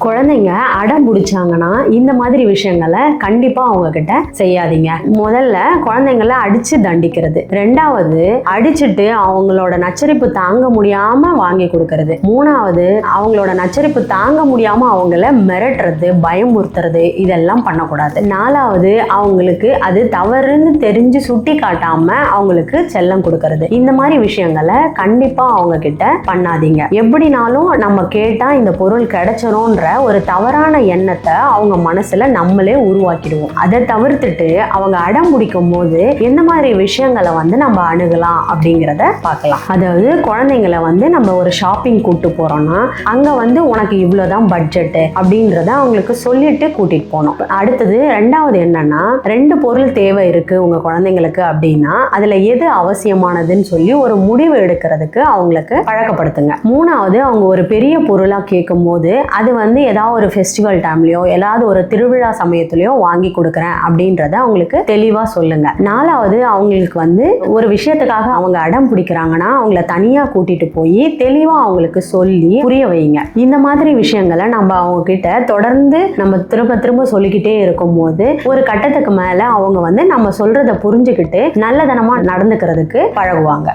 குழந்தைங்க அடம் பிடிச்சாங்கன்னா இந்த மாதிரி விஷயங்களை கண்டிப்பா அவங்க கிட்ட செய்யாதீங்க. முதல்ல குழந்தைங்களை அடிச்சு தண்டிக்கிறது, ரெண்டாவது அடிச்சுட்டு அவங்களோட நச்சரிப்பு தாங்க முடியாம வாங்கி கொடுக்கறது, மூணாவது அவங்களோட நச்சரிப்பு தாங்க முடியாம அவங்கள மிரட்டுறது, பயமுறுத்துறது, இதெல்லாம் பண்ணக்கூடாது. நாலாவது அவங்களுக்கு அது தவறுன்னு தெரிஞ்சு சுட்டி காட்டாம அவங்களுக்கு செல்லம் கொடுக்கறது. இந்த மாதிரி விஷயங்களை கண்டிப்பா அவங்க கிட்ட பண்ணாதீங்க. எப்படினாலும் நம்ம கேட்டா இந்த பொருள் கிடைச்சிரும்ன்ற ஒரு தவறான எண்ணத்தை அவங்க மனசுல நம்மளே உருவாக்கிடுவோம். அதை தவிர்த்துட்டு அவங்க அடம் பிடிக்கும் போது எந்த மாதிரி விஷயங்களை நம்ம அணுகலாம் அப்படிங்கிறத பார்க்கலாம். அதாவது குழந்தைங்களை நம்ம ஒரு ஷாப்பிங் கூட்டு போறோம்னா அங்க உனக்கு இவ்வளவுதான் பட்ஜெட் அப்படின்றத அவங்களுக்கு சொல்லிட்டு கூட்டிட்டு போனோம். அடுத்தது ரெண்டாவது என்னன்னா, 2 பொருள் தேவை இருக்கு உங்க குழந்தைங்களுக்கு அப்படின்னா அதுல எது அவசியமானதுன்னு சொல்லி ஒரு முடிவு எடுக்கிறதுக்கு அவங்களுக்கு பழக்கப்படுத்துங்க. மூணாவது அவங்க ஒரு பெரிய பொருளா கேட்கும் போது அது ஏதாவது ஒரு ஃபெஸ்டிவல் டைம்லயோ ஏதாவது ஒரு திருவிழா சமயத்திலயோ வாங்கி கொடுக்குறேன் அப்படின்றத அவங்களுக்கு தெளிவா சொல்லுங்க. நாலாவது அவங்களுக்கு ஒரு விஷயத்துக்காக அவங்க அடம் பிடிக்கிறாங்கன்னா அவங்கள தனியா கூட்டிட்டு போய் தெளிவா அவங்களுக்கு சொல்லி புரிய வைங்க. இந்த மாதிரி விஷயங்களை நம்ம அவங்க கிட்ட தொடர்ந்து நம்ம திரும்ப திரும்ப சொல்லிக்கிட்டே இருக்கும் போது ஒரு கட்டத்துக்கு மேல அவங்க நம்ம சொல்றத புரிஞ்சுக்கிட்டு நல்லதனமா நடந்துக்கிறதுக்கு பழகுவாங்க.